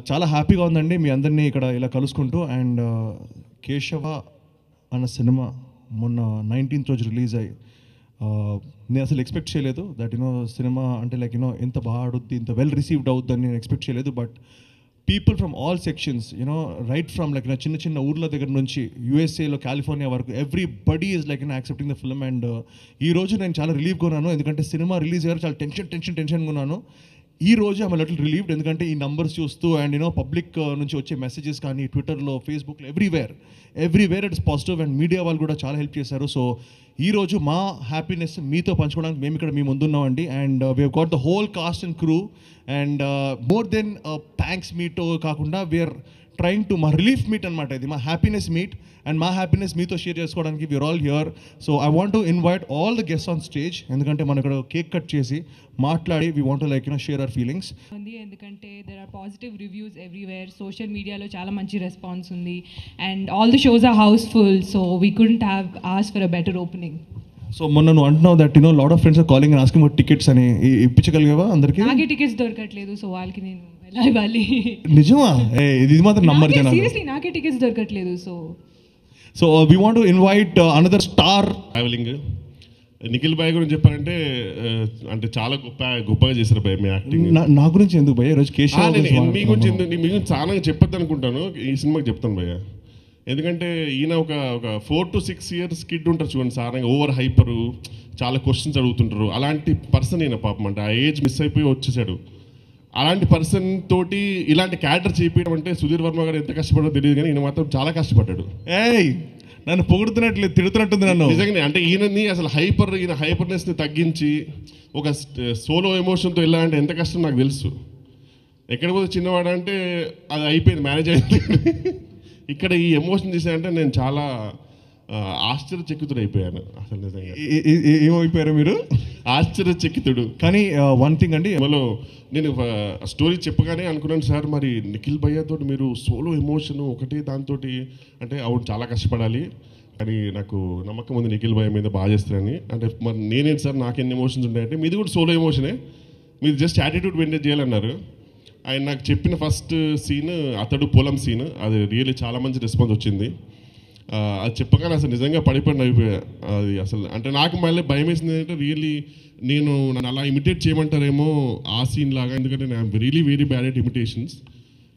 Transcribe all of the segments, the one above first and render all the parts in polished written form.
చాలా హ్యాపీగా ఉందండి మీ అందరినీ ఇక్కడ ఇలా కలుసుకుంటూ. అండ్ కేశవ అన్న సినిమా మొన్న 19th రోజు రిలీజ్ అయ్యి నేను అసలు ఎక్స్పెక్ట్ చేయలేదు దట్ సినిమా అంటే లైక్ ఎంత బాగా ఆడుద్ది, ఇంత వెల్ రిసీవ్డ్ అవుద్దని నేను ఎక్స్పెక్ట్ చేయలేదు. But people from all sections right from like చిన్న చిన్న ఊర్ల దగ్గర నుంచి యూఎస్ఏలో కాలిఫోర్నియా వరకు everybody is like accepting the film. And ఈరోజు నేను చాలా రిలీవ్గా ఉన్నాను, ఎందుకంటే సినిమా రిలీజ్ అయ్యారు చాలా టెన్షన్గా ఉన్నాను. ఈ రోజు ఐమ్ లిటిల్ రిలీవ్డ్, ఎందుకంటే ఈ నంబర్స్ చూస్తూ అండ్ పబ్లిక్ నుంచి వచ్చే మెసేజెస్ కానీ ట్విట్టర్లో, ఫేస్బుక్లో, everywhere it's positive. And media వాళ్ళు కూడా చాలా హెల్ప్ చేశారు. సో ఈరోజు మా హ్యాపీనెస్ మీతో పంచుకోవడానికి మేము ఇక్కడ మీ ముందున్నామండి. And we have got the whole cast and crew. And more than thanks meet కాకుండా వీఆర్ ట్రైంగ్ టు మా రిలీఫ్ మీట్ అనమాట, ఇది మా హ్యాపీనెస్ మీట్. అండ్ మా హ్యాపీనెస్ మీతో షేర్ చేసుకోవడానికి we are all here. So I want to invite all the guests on stage, ఎందుకంటే మనం ఇక్కడ కేక్ కట్ చేసి మాట్లాడి we want like share our feelings. ఎందుకంటే there are positive reviews everywhere, social మీడియాలో చాలా మంచి రెస్పాన్స్ ఉంది. And all the shows are house full, so we couldn't have asked for a better opening. So మొన్న నువ్వు అంటున్నావు that lot of friends are calling and asking for tickets అని, ఇప్పించగలిగావా అందరికీ? నాకే టికెట్స్ దొరకట్లేదు, సో వాళ్ళకి నేను ఎలా ఇవ్వాలి? నిజమా? ఇది మాత్రం నమ్మరు జనాలు. సీరియస్లీ నాకే టికెట్స్ దొరకట్లేదు. So we want to invite another star travelling. Nikhil భాయ్ గురించి చెప్పాలంటే అంటే చాలా గొప్పగా చేశారు భయ్ మీ యాక్టింగ్. నా గురించి ఎందుకు భయ్య ఈరోజు కేశవ మీ గురించి చాలా చెప్పొద్దు అనుకుంటాను, ఈ సినిమాకి చెప్తాను భయ్య. ఎందుకంటే ఈయన ఒక 4 to 6 years కిడ్ ఉంటారు చూడండి, సారంగా ఓవర్ హైపరు, చాలా క్వశ్చన్స్ అడుగుతుంటారు. అలాంటి పర్సన్ ఈయన పాపం, అంటే ఆ ఏజ్ మిస్ అయిపోయి వచ్చేసాడు. అలాంటి పర్సన్ తోటి ఇలాంటి క్యారెక్టర్ చేయించడం అంటే సుధీర్ వర్మ గారు ఎంత కష్టపడో తెలియదు, కానీ ఈయన మాత్రం చాలా కష్టపడ్డాడు. నన్ను పొగుడుతున్నట్లేదు, తిడుతున్నట్టుంది నన్ను. నిజంగానే అంటే ఈయనని అసలు ఈయన హైపర్నెస్ని తగ్గించి ఒక సోలో ఎమోషన్తో వెళ్ళాలంటే ఎంత కష్టం నాకు తెలుసు. ఎక్కడ పోతే చిన్నవాడు అంటే అది అయిపోయింది, మేనేజ్ అయింది. ఇక్కడ ఈ ఎమోషన్ చేశానంటే నేను చాలా ఆశ్చర్యచకితుడు అయిపోయాను. అసలు నిజంగా ఏమైపోయారు మీరు? ఆశ్చర్యచకితుడు. కానీ వన్ థింగ్ అండి, అందులో నేను స్టోరీ చెప్పగానే అనుకున్నాను, సార్ మరి నిఖిల్ భయ్యతో మీరు సోలో ఎమోషన్ ఒకటి దాంతో అంటే అవును చాలా కష్టపడాలి, కానీ నాకు నమ్మకం ఉంది నిఖిల్ భయ్య మీద బాగా చేస్తారని. అంటే మరి నేనేంటి సార్ నాకు ఎన్ని ఎమోషన్స్ ఉంటాయంటే మీది కూడా సోలో ఎమోషనే, మీరు జస్ట్ యాటిట్యూడ్ మెయింటైన్ చేయాలన్నారు. ఆయన నాకు చెప్పిన ఫస్ట్ సీన్ అతడు పొలం సీన్, అది రియల్లీ చాలా మంచి రెస్పాన్స్ వచ్చింది. అది చెప్పగానే అసలు నిజంగా పడిపోయిన అయిపోయా. అది అసలు అంటే నాకు మళ్ళీ భయం వేసింది ఏంటంటే రియల్లీ నేను నన్ను అలా ఇమిటేట్ చేయమంటారేమో ఆ సీన్ లాగా, ఎందుకంటే నేను really very bad at imitations.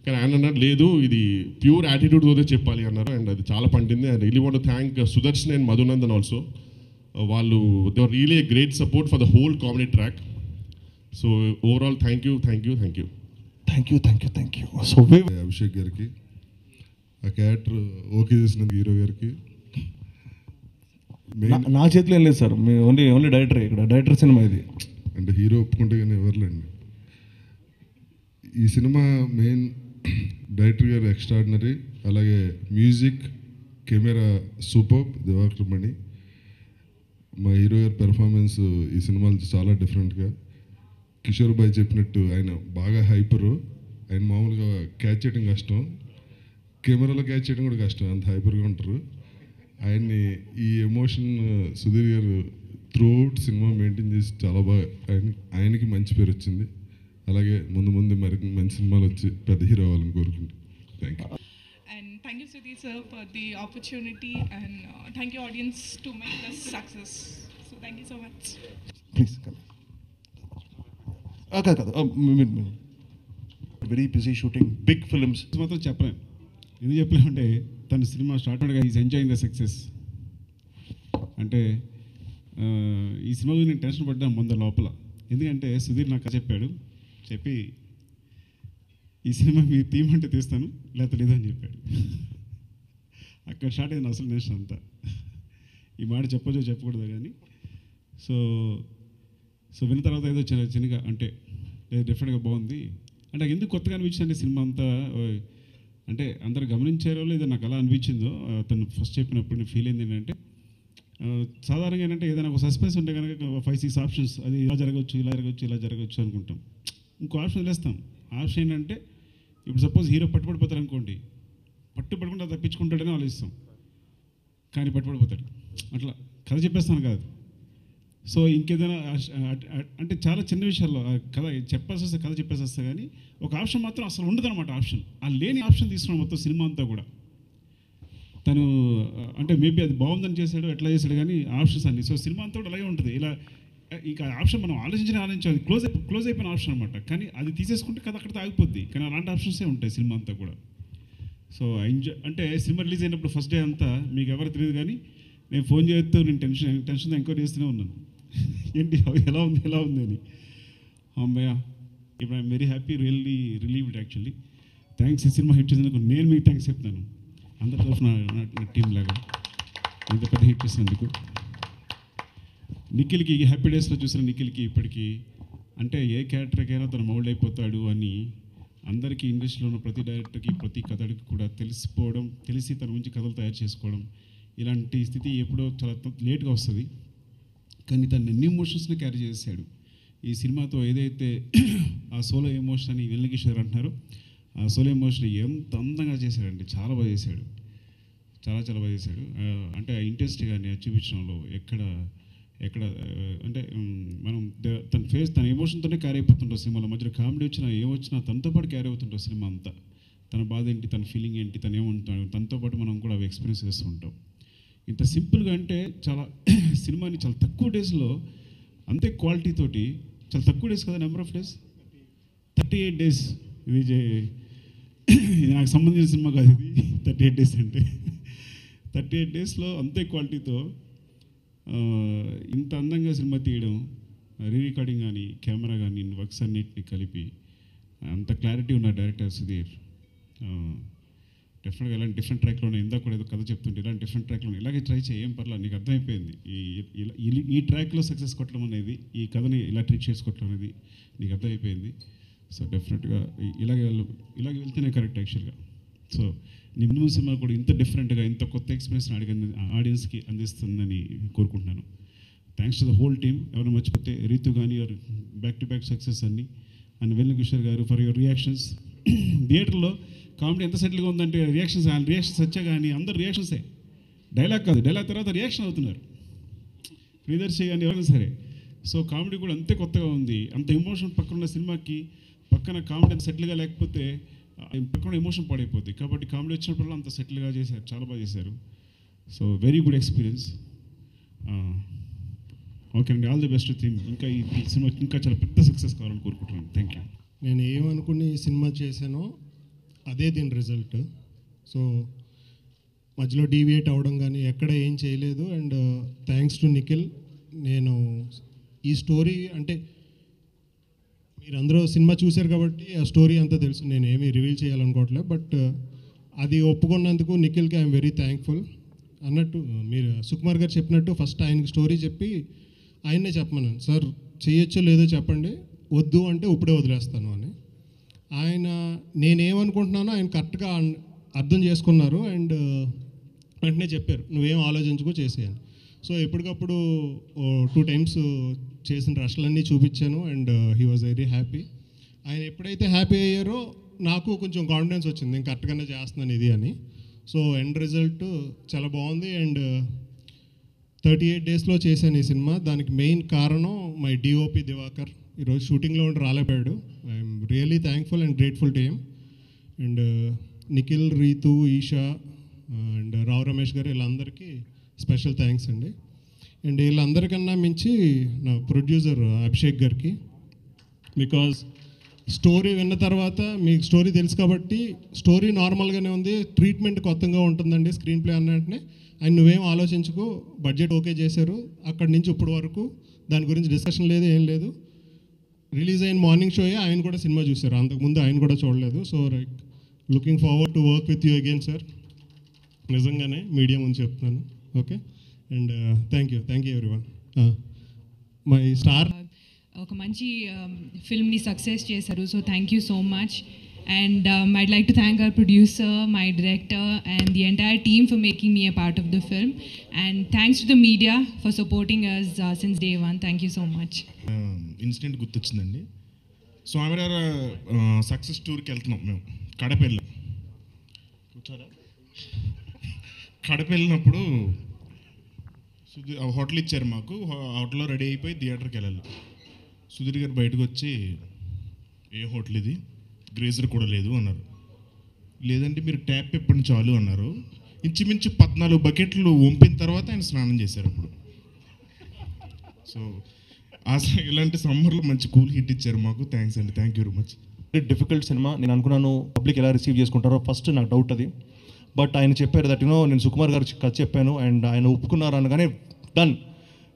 కానీ ఆయన అన్నారు లేదు ఇది ప్యూర్ యాటిట్యూడ్తోనే చెప్పాలి అన్నారు. అండ్ అది చాలా పండింది. And really want to thank Sudarshan and Madhunandan also. వాళ్ళు they are really a great support for the whole comedy track. So overall thank you. So Abhishek గారికి, ఆ క్యారెక్టర్ ఓకే చేసినందుకు హీరో గారికి. నా చేతిలో ఏం లేదు సార్, మీ ఓన్లీ డైరెక్టర్, ఇక్కడ డైరెక్టర్ సినిమా ఇది. అంటే హీరో ఒప్పుకుంటే కానీ ఎవరులేండి. ఈ సినిమా మెయిన్ డైరెక్టర్ గారు ఎక్స్ట్రాడినరీ, అలాగే మ్యూజిక్, కెమెరా సూపర్, దివాకర్ మణి. మా హీరో గారి పెర్ఫార్మెన్స్ ఈ సినిమాలో చాలా డిఫరెంట్గా. కిషోర్ భాయ్ చెప్పినట్టు ఆయన బాగా హైపరు, ఆయన మామూలుగా క్యాచ్ చేయడం కష్టం, కెమెరాలో క్యాచ్ చేయడం కూడా కష్టం, అంత హైపర్గా ఉంటారు. ఆయన్ని ఈ ఎమోషన్ సుధీర్ గారు త్రూఅవుట్ సినిమా మెయింటైన్ చేసి చాలా బాగా ఆయనకి మంచి పేరు వచ్చింది. అలాగే ముందు మరి మంచి సినిమాలు వచ్చి పెద్ద హీరో అవ్వాలని కోరుకుంటాం. Thank you. And thank you Sudhir sir for the opportunity, and thank you audience to make this success. So thank you so much. Please very busy shooting big films. మాత్రం చెప్పలేను, ఎందుకు చెప్పలేమంటే తన సినిమా స్టార్టెడ్గా ఈజ్ ఎంజాయింగ్ ద సక్సెస్. అంటే ఈ cinema గురించి నేను టెన్షన్ పడ్డాను ముందు లోపల, ఎందుకంటే సుధీర్ నాకు చెప్పి ఈ సినిమా మీరు తీయమంటే తీస్తాను లేకపోతే లేదని చెప్పాడు. అక్కడ స్టార్ట్ అయింది అసలు నేషన్ అంతా. ఈ మాట చెప్పొచ్చో చెప్పకూడదు కానీ సో విన్న తర్వాత ఏదో చిన్నగా అంటే డిఫరెంట్గా బాగుంది. అంటే ఎందుకు కొత్తగా అనిపించింది సినిమా అంతా, అంటే అందరు గమనించారో లేదో నాకు అలా అనిపించిందో. తను ఫస్ట్ చెప్పినప్పుడు నేను ఫీల్ అయింది ఏంటంటే, సాధారణంగా ఏంటంటే ఏదైనా ఒక సస్పెన్స్ ఉంటే కనుక 5-6 ఆప్షన్స్, అది ఇలా జరగవచ్చు అనుకుంటాం. ఇంకో ఆప్షన్ వదిలేస్తాం. ఆప్షన్ ఏంటంటే ఇప్పుడు సపోజ్ హీరో పట్టుబడిపోతాడు అనుకోండి, పట్టుబడకుండా తప్పించుకుంటాడని ఆలోచిస్తాం, కానీ పట్టుబడిపోతాడు. అట్లా కథ చెప్పేస్తాను కాదు, సో ఇంకేదైనా అంటే చాలా చిన్న విషయాల్లో కథ చెప్పాల్సి వస్తే కథ చెప్పేసి వస్తే కానీ ఒక ఆప్షన్ మాత్రం అసలు ఉండదన్నమాట. ఆప్షన్ ఆ లేని ఆప్షన్ తీసుకున్నాం మొత్తం సినిమా అంతా కూడా. తను అంటే మేబీ అది బాగుందని చేశాడు, ఎట్లా చేశాడు కానీ ఆప్షన్స్ అన్ని. సో సినిమా అంతా కూడా అలాగే ఉంటుంది. ఇలా ఇంకా ఆప్షన్ మనం ఆలోచించాలి, క్లోజ్ అయిపోయిన ఆప్షన్ అనమాట. కానీ అది తీసేసుకుంటే కథ అక్కడ ఆగిపోద్ది. కానీ అలాంటి ఆప్షన్సే ఉంటాయి సినిమా అంతా కూడా. సో ఎంజాయ్ అంటే సినిమా రిలీజ్ అయినప్పుడు ఫస్ట్ డే అంతా మీకు ఎవరు తెలియదు కానీ నేను ఫోన్ చేస్తూ నేను టెన్షన్తో ఎంక్వైరీ చేస్తూనే ఉన్నాను. ఏంటి ఎలా ఉంది అని. అమ్మయ్య, ఇప్పుడు I'm very happy, really relieved actually. Thanks. ఈ సినిమా హిట్ చేసినందుకు నేను మీకు థ్యాంక్స్ చెప్తాను అందరి తరఫున, నా టీం లాగా ఇంత పెద్ద హిట్ చేసినందుకు. నిఖిల్కి హ్యాపీ డేస్లో చూసిన నిఖిల్కి ఇప్పటికీ అంటే ఏ క్యారెక్టర్కైనా తను మౌల్డ్ అయిపోతాడు అని అందరికీ ఇండస్ట్రీలో ఉన్న ప్రతి డైరెక్టర్కి ప్రతి కథడికి కూడా తెలిసి తన గురించి కథలు తయారు చేసుకోవడం, ఇలాంటి స్థితి ఎప్పుడో చాలా లేట్గా వస్తుంది. కానీ తను ఎన్ని ఎమోషన్స్ని క్యారీ చేశాడు. ఈ సినిమాతో ఏదైతే ఆ సోలో ఎమోషన్ అని వెల్లకిషోర్ అంటున్నారో ఆ సోలో ఎమోషన్ ఎంత అందంగా చేశాడండి. చాలా బాగా చేశాడు, చాలా బాగా చేశాడు. అంటే ఆ ఇంట్రెస్ట్ కానీ చూపించడంలో ఎక్కడ అంటే మనం తన ఎమోషన్తోనే క్యారీ అయిపోతుంటాం సినిమాలో. మధ్యలో కామెడీ వచ్చినా ఏమొచ్చినా తనతో పాటు క్యారీ అవుతుంటాం సినిమా అంతా. తన బాధ ఏంటి, తన ఫీలింగ్ ఏంటి, తను ఏమంటాడు, తనతో పాటు మనం కూడా అవి ఎక్స్పీరియన్స్ చేస్తూ ఉంటాం. ఇంత సింపుల్గా అంటే చాలా సినిమాని చాలా తక్కువ డేస్లో అంతే క్వాలిటీ తోటి, చాలా తక్కువ డేస్ కదా, నెంబర్ ఆఫ్ డేస్ 38 days. ఇది నాకు సంబంధించిన సినిమా కాదు ఇది. 38 days అంటే 38 daysలో అంతే క్వాలిటీతో ఇంత అందంగా సినిమా తీయడం, రీ రికార్డింగ్ కానీ కెమెరా కానీ వర్క్స్ అన్నిటిని కలిపి అంత క్లారిటీ ఉన్న డైరెక్టర్ సుధీర్. డెఫినెట్గా ఇలాంటి డిఫరెంట్ ట్రాక్లోనే ఇందాక కూడా ఏదో కథ చెప్తుంటే ఇలాంటి డిఫరెంట్ ట్రాక్లో ఇలాగే ట్రై చేయి, ఏం పర్లేదు, నీకు అర్థమైపోయింది. ఈ ట్రాక్లో సక్సెస్ కొట్టడం అనేది, ఈ కథని ఇలా ట్రీట్ చేసుకోవటం అనేది నీకు అర్థమైపోయింది. సో డెఫినెట్గా ఇలాగే వెళ్తేనే కరెక్ట్ యాక్చువల్గా. సో నీ ముందు సినిమా కూడా ఇంత డిఫరెంట్గా ఇంత కొత్త ఎక్స్పీరియన్స్ ఆడియన్స్కి అందిస్తుందని కోరుకుంటున్నాను. Thanks to the whole team. ఎవరైనా మర్చిపోతే రీతు కానీ your back to back success అన్ని అండ్ వెల్లకిషోర్ గారు ఫర్ యువర్ రియాక్షన్స్. థియేటర్లో కామెడీ ఎంత సెటిల్గా ఉందంటే రియాక్షన్స్ వచ్చా కానీ అందరు రియాక్షన్సే, డైలాగ్ కాదు, డైలాగ్ తర్వాత రియాక్షన్ అవుతున్నారు. ప్రియదర్శి కానీ ఎవరైనా సరే. సో కామెడీ కూడా అంతే కొత్తగా ఉంది. అంత ఎమోషన్ పక్కన ఉన్న సినిమాకి పక్కన కామెడీ అంత సెటిల్గా లేకపోతే పక్కన ఎమోషన్ పడైపోద్ది. కాబట్టి కామెడీ వచ్చినప్పుడు అంత సెటిల్గా చేశారు, చాలా బాగా చేశారు. So very good experience. Okay అండి, ఆల్ ది బెస్ట్ థీమ్. ఇంకా ఈ సినిమా ఇంకా చాలా పెద్ద సక్సెస్ కావాలని కోరుకుంటున్నాను. Thank you. నేను ఏమనుకుని ఈ సినిమా చేశానో అదే దీని రిజల్ట్. సో మధ్యలో డీవియేట్ అవ్వడం కానీ ఎక్కడ ఏం చేయలేదు. And thanks to Nikhil. నేను ఈ స్టోరీ అంటే మీరందరూ సినిమా చూశారు కాబట్టి ఆ స్టోరీ అంతా తెలుసు, నేను ఏమీ రివీల్ చేయాలనుకోవట్లేదు. బట్ అది ఒప్పుకున్నందుకు నిఖిల్కి ఐఎమ్ వెరీ థ్యాంక్ఫుల్. అన్నట్టు మీరు సుకుమార్ గారు చెప్పినట్టు ఫస్ట్ ఆయనకి స్టోరీ చెప్పి ఆయన్నే చెప్పమన్నాను, సార్ చేయొచ్చో లేదో చెప్పండి, వద్దు అంటే ఇప్పుడే వదిలేస్తాను అని. ఆయన నేనేమనుకుంటున్నానో ఆయన కరెక్ట్గా అర్థం చేసుకున్నారు. అండ్ వెంటనే చెప్పారు, నువ్వేం ఆలోచించుకో చేసేయని. సో ఎప్పటికప్పుడు 2 times చేసిన రష్లన్నీ చూపించాను. And he was very happy. ఆయన ఎప్పుడైతే హ్యాపీ అయ్యారో నాకు కొంచెం కాన్ఫిడెన్స్ వచ్చింది, నేను కరెక్ట్గానే చేస్తున్నాను ఇది అని. సో ఎండ్ రిజల్ట్ చాలా బాగుంది. అండ్ 38 daysలో చేశాను ఈ సినిమా. దానికి మెయిన్ కారణం మై డిఓపి దివాకర్. ఈరోజు షూటింగ్లో ఉండి రాలేపోయాడు. I'm really thankful and grateful to him. And Nikhil, Ritu, Esha and Rao Ramesh గారు వీళ్ళందరికీ స్పెషల్ థ్యాంక్స్ అండి. అండ్ వీళ్ళందరికన్నా మించి నా ప్రొడ్యూసర్ అభిషేక్ గారికి. బికాజ్ స్టోరీ విన్న తర్వాత మీకు స్టోరీ తెలుసు కాబట్టి స్టోరీ నార్మల్గానే ఉంది, ట్రీట్మెంట్ కొత్తగా ఉంటుందండి స్క్రీన్ ప్లే అన్నట్టునే. ఆయన నువ్వేం ఆలోచించుకో, బడ్జెట్ ఓకే చేశారు. అక్కడి నుంచి ఇప్పటి వరకు దాని గురించి డిస్కషన్ లేదు, ఏం లేదు. రిలీజ్ అయిన మార్నింగ్ షోయే ఆయన కూడా సినిమా చూశారు, అంతకుముందు ఆయన కూడా చూడలేదు. So like looking forward to work with you again sir. నిజంగానే మీడియా ముందు చెప్తున్నాను. Okay. And thank you everyone. My star ఒక మంచి ఫిల్మ్ని సక్సెస్ చేశారు. So thank you so much. And I'd like to thank our producer, my director, and the entire team for making me a part of the film. And thanks to the media for supporting us since day one. Thank you so much. Incident గుర్తొచ్చిందండి. స్వామివారి success టూర్కి వెళ్తున్నాం మేము. కడప వెళ్ళాం. కడప వెళ్ళినప్పుడు Sudheer hotel ఇచ్చారు మాకు, హోటల్లో రెడీ అయిపోయి థియేటర్కి వెళ్ళాలి. సుధీర్ గారు బయటకు వచ్చి, ఏ హోటల్ ఇది, గ్రేజర్ కూడా లేదు అన్నారు. లేదంటే మీరు ట్యాప్ పెప్పండి చాలు అన్నారు. ఇంచుమించు 14 బకెట్లు వంపిన తర్వాత ఆయన స్నానం చేశారు అప్పుడు. సో ఇలాంటి సమ్మర్లో మంచి కూల్ హిట్ ఇచ్చారు మాకు. థ్యాంక్స్ అండి, thank you very much. Difficult cinema. నేను అనుకున్నాను పబ్లిక్ ఎలా రిసీవ్ చేసుకుంటారో ఫస్ట్ నాకు డౌట్ అది. బట్ ఆయన చెప్పారు దట్ నేను సుకుమార్ గారు కథ చెప్పాను అండ్ ఆయన ఒప్పుకున్నారు అనగానే డన్,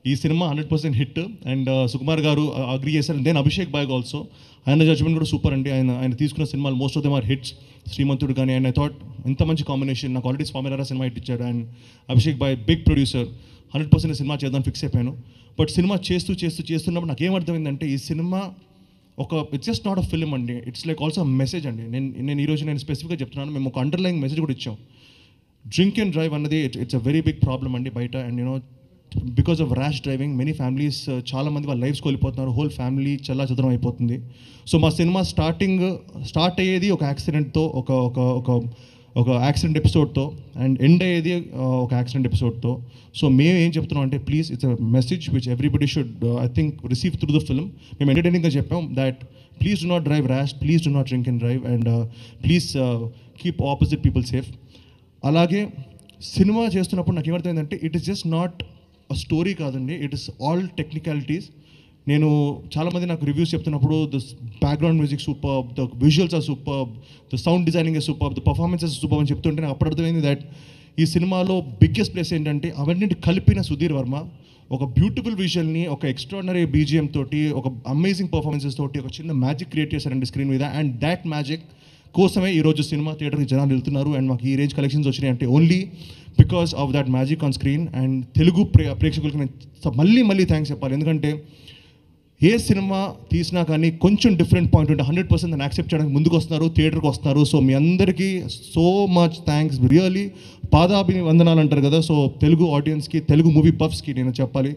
ఈ సినిమా 100% హిట్. అండ్ సుకుమార్ గారు అగ్రీ చేశారు. దెన్ అభిషేక్ బాయ్ ఆల్సో, ఆయన జడ్జ్మెంట్ కూడా సూపర్ అండి. ఆయన తీసుకున్న సినిమాలు most of them are hits. Srimanthudu కానీ, అండ్ ఐ థాట్ ఇంత మంచి కాంబినేషన్. నాకు ఆల్రెడీ స్వామినారా సినిమా హిట్ ఇచ్చాడు అండ్ అభిషేక్ బాయ్ బిగ్ ప్రొడ్యూసర్. 100% సినిమా చేద్దాం ఫిక్స్ అయిపోయాను. బట్ సినిమా చేస్తున్నప్పుడు నాకు ఏమర్థమైందంటే ఈ సినిమా it's just not a film అండి, ఇట్స్ లైక్ ఆల్సో మెసేజ్ అండి. నేను ఈరోజు స్పెసిఫిక్గా చెప్తున్నాను, మేము ఒక అండర్లైన్ మెసేజ్ కూడా ఇచ్చాం. డ్రింక్ అండ్ డ్రైవ్ అన్నది it's a very big problem అండి బయట. And because of rash driving many families, చాలామంది వాళ్ళ లైఫ్స్ కోల్పోతున్నారు, హోల్ ఫ్యామిలీ చెదరం అయిపోతుంది. సో మా సినిమా స్టార్ట్ అయ్యేది ఒక యాక్సిడెంట్తో, ఒక యాక్సిడెంట్ ఎపిసోడ్తో, అండ్ ఎండ్ అయ్యేది ఒక యాక్సిడెంట్ ఎపిసోడ్తో. సో మేము ఏం చెప్తున్నాం అంటే please, it's a message which everybody should I think receive through the film. మేము ఎంటర్టైనింగ్గా చెప్పాం that please do not drive rash, please do not drink and drive, and please keep opposite people safe. అలాగే సినిమా చేస్తున్నప్పుడు నాకు ఏమర్థమైందంటే it is just not a story కాదండి, it is all technicalities. నేను చాలామంది నాకు రివ్యూస్ చెప్తున్నప్పుడు the background music super, the visuals are super, the sound designing is super, the performances super అని చెప్తుంటే నాకు అప్పుడు అర్థమైంది దట్ ఈ సినిమాలో బిగ్గెస్ట్ ప్లేస్ ఏంటంటే అవన్నీ కలిపిన సుధీర్ వర్మ ఒక బ్యూటిఫుల్ విజువల్ని, ఒక ఎక్స్ట్రాడినరీ బీజిఎం తోటి, ఒక అమేజింగ్ పర్ఫార్మెన్సెస్ తోటి ఒక చిన్న మ్యాజిక్ క్రియేట్ చేశారండి స్క్రీన్ మీద. అండ్ దాట్ మ్యాజిక్ కోసమే ఈరోజు సినిమా థియేటర్కి జనాలు వెళ్తున్నారు అండ్ మాకు ఈ రేంజ్ కలెక్షన్స్ వచ్చినాయి అంటే only because of that magic on screen. And Telugu ప్రేక్షకులకి నేను మళ్ళీ థ్యాంక్స్ చెప్పాలి, ఎందుకంటే ఏ సినిమా తీసినా కానీ కొంచెం డిఫరెంట్ పాయింట్ ఉంటే 100% దాన్ని యాక్సెప్ట్ చేయడానికి ముందుకు వస్తున్నారు, థియేటర్కి వస్తున్నారు. సో మీ అందరికీ సో మచ్ థ్యాంక్స్, రియలీ పాదాభివందనాలు అంటారు కదా. సో తెలుగు ఆడియన్స్కి, తెలుగు మూవీ పఫ్స్కి నేను చెప్పాలి,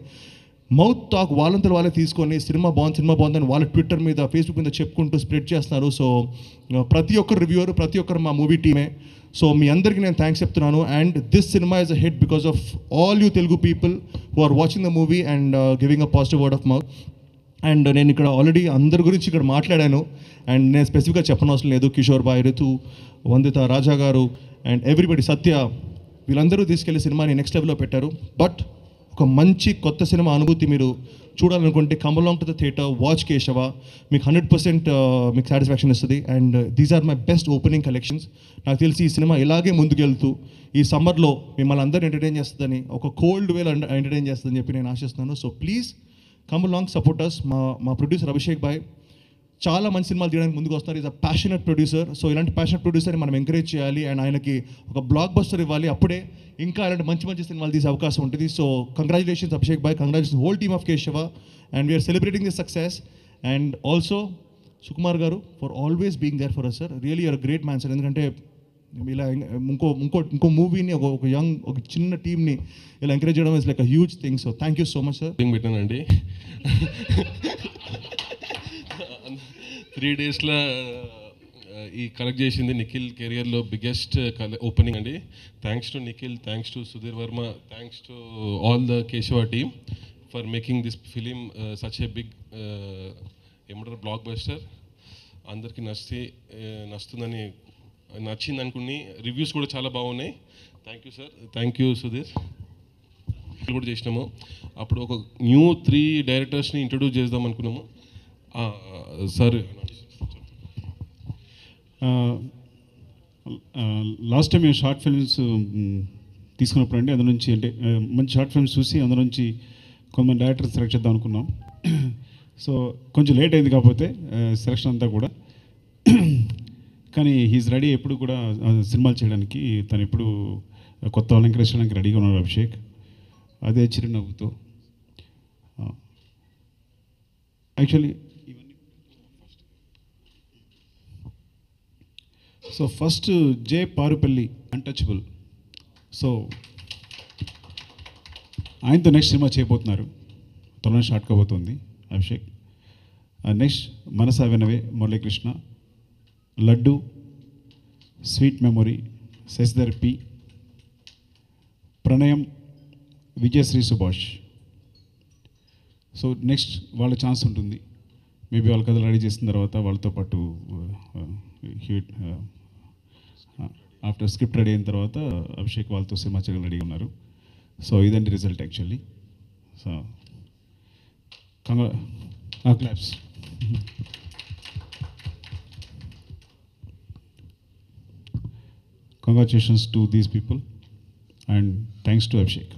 మౌత్ టాక్ వాళ్ళంతా వాళ్ళే తీసుకొని సినిమా బాగుందని వాళ్ళ ట్విట్టర్ మీద, ఫేస్బుక్ మీద చెప్పుకుంటూ స్ప్రెడ్ చేస్తున్నారు. సో ప్రతి ఒక్కరు రివ్యూవర్, ప్రతి ఒక్కరు మా మూవీ టీమే. సో మీ అందరికీ నేను థ్యాంక్స్ చెప్తున్నాను. And this cinema is a hit because of all you Telugu people who are watching the movie and giving a positive word of mouth. And నేను ఇక్కడ ఆల్రెడీ అందరి గురించి ఇక్కడ మాట్లాడాను అండ్ నేను స్పెసిఫిక్గా చెప్పనవసరం లేదు. కిషోర్ బాయ్, రితు, వందిత, రాజా గారు అండ్ ఎవ్రీబడి, సత్య, వీళ్ళందరూ తీసుకెళ్లి సినిమాని నెక్స్ట్ లెవెల్లో పెట్టారు. బట్ ఒక మంచి కొత్త సినిమా అనుభూతి మీరు చూడాలనుకుంటే come along to the theatre, watch Keshava, మీకు 100% మీకు సాటిస్ఫాక్షన్ ఇస్తుంది. And these are my best opening collections. నాకు తెలిసి ఈ సినిమా ఇలాగే ముందుకెళ్తూ ఈ సమ్మర్లో మిమ్మల్ని అందరూ ఎంటర్టైన్ చేస్తుందని, ఒక కోల్డ్ వేలో ఎంటర్టైన్ చేస్తుందని చెప్పి నేను ఆశిస్తున్నాను. So please come along, support us. మా ప్రొడ్యూసర్ అభిషేక్ బాయ్ చాలా మంచి సినిమాలు తీయడానికి ముందుకు వస్తారు. Is a passionate producer. So ఇలాంటి ప్యాషనెట్ ప్రొడ్యూసర్ని మనం ఎంకరేజ్ చేయాలి అండ్ ఆయనకి ఒక బ్లాక్ బస్టర్ ఇవ్వాలి. అప్పుడే ఇంకా ఇలాంటి మంచి సినిమాలు తీసే అవకాశం ఉంటుంది. సో కంగ్రాచులేషన్స్ అభిషేక్ బాయ్, congratulations whole team of Keshava, and we are celebrating this success. And also Sukumar గారు for always being there for us sir. Really you are great man sir. ఎందుకంటే ఇలా ఇంకో మూవీని ఒక చిన్న టీమ్ని ఇలా ఎంకరేజ్ చేయడం is like a huge thing. So thank you so much sir. పెట్టానండి 3 డేస్లో ఈ కలెక్ట్ చేసింది నిఖిల్ కెరియర్లో బిగ్గెస్ట్ ఓపెనింగ్ అండి. Thanks to Nikhil, thanks to Sudheer Varma, thanks to all the Keshava team for making this film such a big ఏమంటారు blockbuster. అందరికీ నచ్చుతుందని నచ్చింది అనుకుని రివ్యూస్ కూడా చాలా బాగున్నాయి. Thank you sir, thank you Sudheer. కూడా చేసినాము అప్పుడు ఒక న్యూ 3 డైరెక్టర్స్ని ఇంట్రడ్యూస్ చేద్దాం అనుకున్నాము సార్. లాస్ట్ టైం మేము షార్ట్ ఫిల్మ్స్ తీసుకున్నప్పుడు అండి అందులో నుంచి అంటే మంచి షార్ట్ ఫిల్మ్స్ చూసి అందులో నుంచి కొంతమంది డైరెక్టర్స్ సెలెక్ట్ చేద్దాం అనుకున్నాం. సో కొంచెం లేట్ అయింది కాకపోతే సెలక్షన్ అంతా కూడా, కానీ హీఈస్ రెడీ ఎప్పుడు కూడా సినిమాలు చేయడానికి. తను ఎప్పుడు కొత్త వాళ్ళని ఎంకరేజ్ చేయడానికి రెడీగా ఉన్నారు అభిషేక్. అదే చిరునవ్వుతో actually so first J Parupalli untouchable. సో ఆయనతో నెక్స్ట్ సినిమా చేయబోతున్నారు, త్వరలో స్టార్ట్ కాబోతుంది Abhishek. Next Manasa Vinave Muralikrishna, Laddu, sweet memory Sasidhar P, Pranayam Vijayasri Subhash. So next వాళ్ళ ఛాన్స్ ఉంటుంది. మేబీ వాళ్ళ కథలు రెడీ చేసిన తర్వాత వాళ్ళతో పాటు ఆఫ్టర్ స్క్రిప్ట్ రెడీ అయిన తర్వాత అభిషేక్ వాళ్ళతో సినిమా చేయడం రెడీ ఉన్నారు. సో ఇదండి result actually. So claps. Congratulations to these people and thanks to Abhishek.